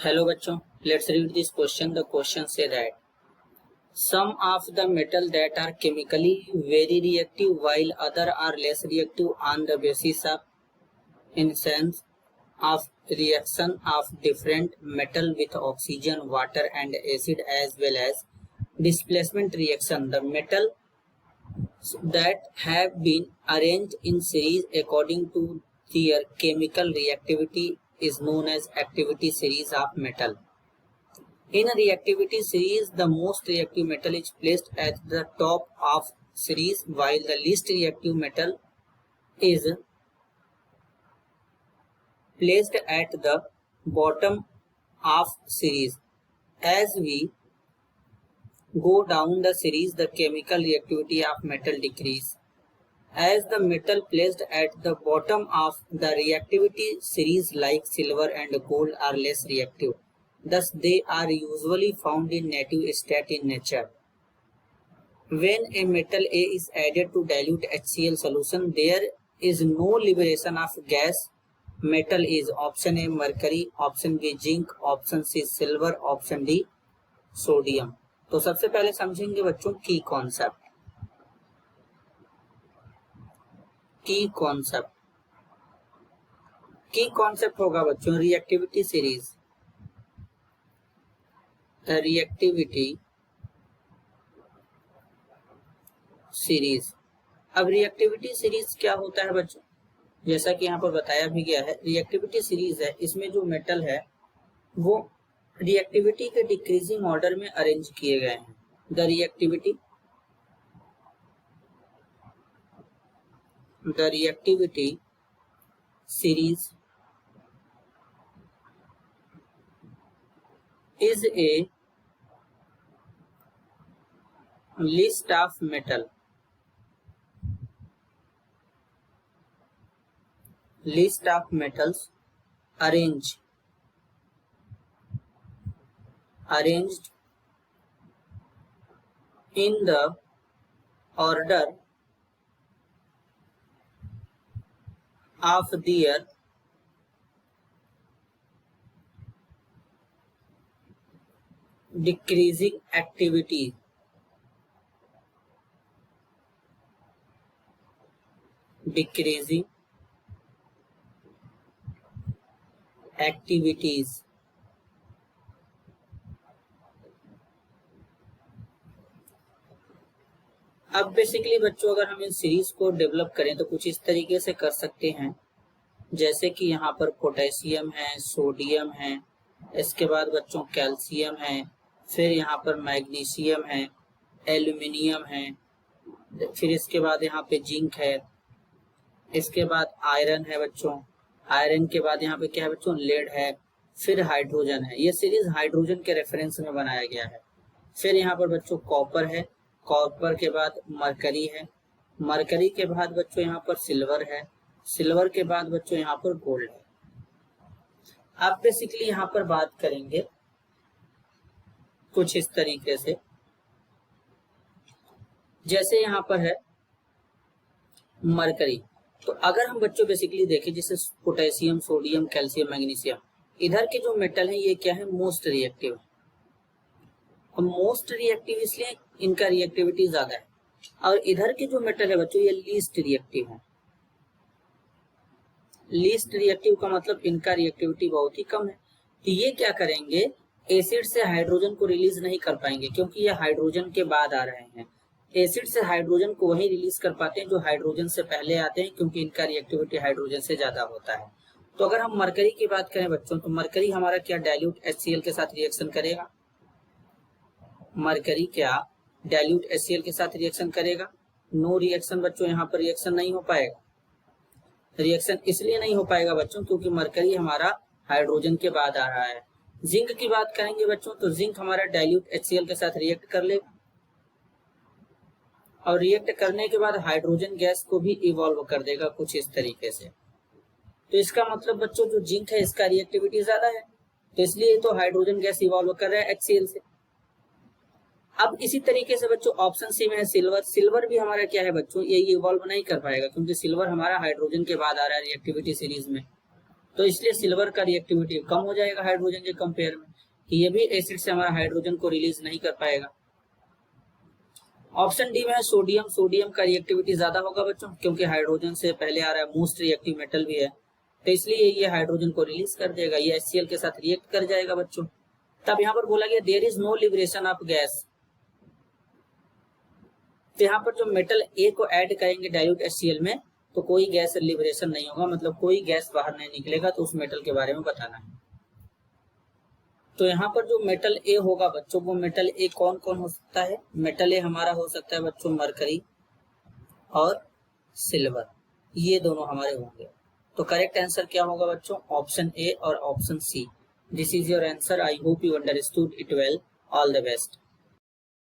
Hello बच्चों, let's read this question. The question say that some of the metal that are chemically very reactive while other are less reactive on the basis of instance of reaction of different metal with oxygen, water and acid as well as displacement reaction. The metal that have been arranged in series according to their chemical reactivity is known as activity series of metal. In a reactivity series, the most reactive metal is placed at the top of series while the least reactive metal is placed at the bottom of series. As we go down the series, the chemical reactivity of metal decreases. As the metal placed at the bottom of the reactivity series like silver and gold are less reactive, thus they are usually found in native state in nature. When a metal A is added to dilute HCl solution, there is no liberation of gas. Metal is option A mercury, option B zinc, option C silver, option D sodium. तो सबसे पहले समझेंगे बच्चों की concept. की concept होगा बच्चों reactivity series. Reactivity series. अब रिएक्टिविटी सीरीज क्या होता है बच्चों, जैसा कि यहाँ पर बताया भी गया है. रिएक्टिविटी सीरीज है, इसमें जो मेटल है वो रिएक्टिविटी के डिक्रीजिंग ऑर्डर में अरेंज किए गए हैं. The reactivity series is a list of metals arranged in the order of their decreasing activity. Activities. अब बेसिकली बच्चों अगर हम इन सीरीज को डेवलप करें तो कुछ इस तरीके से कर सकते हैं, जैसे कि यहाँ पर पोटेशियम है, सोडियम है, इसके बाद बच्चों कैल्शियम है, फिर यहाँ पर मैग्नीशियम है, एल्यूमिनियम है, फिर इसके बाद यहाँ पे जिंक है, इसके बाद आयरन है बच्चों, आयरन के बाद यहाँ पे क्या है बच्चों लेड है, फिर हाइड्रोजन है. ये सीरीज हाइड्रोजन के रेफरेंस में बनाया गया है. फिर यहाँ पर बच्चों कॉपर है, कॉपर के बाद मरकरी है, मरकरी के बाद बच्चों यहाँ पर सिल्वर है, सिल्वर के बाद बच्चों यहाँ पर गोल्ड है. अब बेसिकली यहाँ पर बात करेंगे कुछ इस तरीके से, जैसे यहाँ पर है मरकरी. तो अगर हम बच्चों बेसिकली देखें जैसे पोटेशियम, सोडियम, कैल्शियम, मैग्नीशियम, इधर के जो मेटल है ये क्या है मोस्ट रिएक्टिव है. और मोस्ट रिएक्टिव इसलिए इनका रिएक्टिविटी ज्यादा है, और इधर के जो मेटल है बच्चों ये लीस्ट रिएक्टिव है. लीस्ट रिएक्टिव का मतलब इनका रिएक्टिविटी बहुत ही कम है. तो ये क्या करेंगे, एसिड से हाइड्रोजन को रिलीज नहीं कर पाएंगे क्योंकि ये हाइड्रोजन के बाद आ रहे हैं. एसिड से हाइड्रोजन को वही रिलीज कर पाते हैं जो हाइड्रोजन से पहले आते हैं, क्योंकि इनका रिएक्टिविटी हाइड्रोजन से ज्यादा होता है. तो अगर हम मरकरी की बात करें बच्चों, तो मरकरी हमारा क्या डाइल्यूट HCl के साथ रिएक्शन करेगा. मरकरी क्या डाइल्यूट HCl के साथ रिएक्शन करेगा. नो रिएक्शन बच्चों, यहाँ पर रिएक्शन नहीं हो पाएगा. रिएक्शन इसलिए नहीं हो पाएगा बच्चों क्योंकि मरकरी हमारा हाइड्रोजन के बाद आ रहा है. जिंक की बात करेंगे बच्चों, तो जिंक हमारा डाइल्यूट HCl के साथ रिएक्ट कर लेगा, और रिएक्ट करने के बाद हाइड्रोजन गैस को भी इवॉल्व कर देगा कुछ इस तरीके से. तो इसका मतलब बच्चों जो जिंक है इसका रिएक्टिविटी ज्यादा है, तो इसलिए तो हाइड्रोजन गैस इवॉल्व कर रहा है HCl से. अब इसी तरीके से बच्चों ऑप्शन सी में है सिल्वर. सिल्वर भी हमारा क्या है बच्चों, ये इवॉल्व नहीं कर पाएगा क्योंकि सिल्वर हमारा हाइड्रोजन के बाद आ रहा है रिएक्टिविटी सीरीज में. तो इसलिए सिल्वर का रिएक्टिविटी कम हो जाएगा हाइड्रोजन के कंपेयर में, कि ये भी एसिड से हमारा हाइड्रोजन को रिलीज नहीं कर पाएगा। ऑप्शन डी में है सोडियम। सोडियम का रिएक्टिविटी ज्यादा होगा बच्चों, क्योंकि हाइड्रोजन से पहले आ रहा है, मोस्ट रिएक्टिव मेटल भी है, तो इसलिए ये हाइड्रोजन को रिलीज कर देगा, ये HCl के साथ रिएक्ट कर जाएगा बच्चों। तब यहाँ पर बोला गया there is no liberation of gas. तो यहाँ पर जो मेटल ए को ऐड करेंगे डाइल्यूट HCl में, तो कोई गैस लिबरेशन नहीं होगा, मतलब कोई गैस बाहर नहीं निकलेगा, तो उस मेटल के बारे में बताना है। तो यहाँ पर जो मेटल ए होगा बच्चों, वो मेटल ए कौन कौन हो सकता है? मेटल ए हमारा हो सकता है बच्चों मरकरी और सिल्वर, ये दोनों हमारे होंगे। तो करेक्ट आंसर क्या होगा बच्चों? ऑप्शन ए और option C. This is your answer. I hope you understood it well. All the best.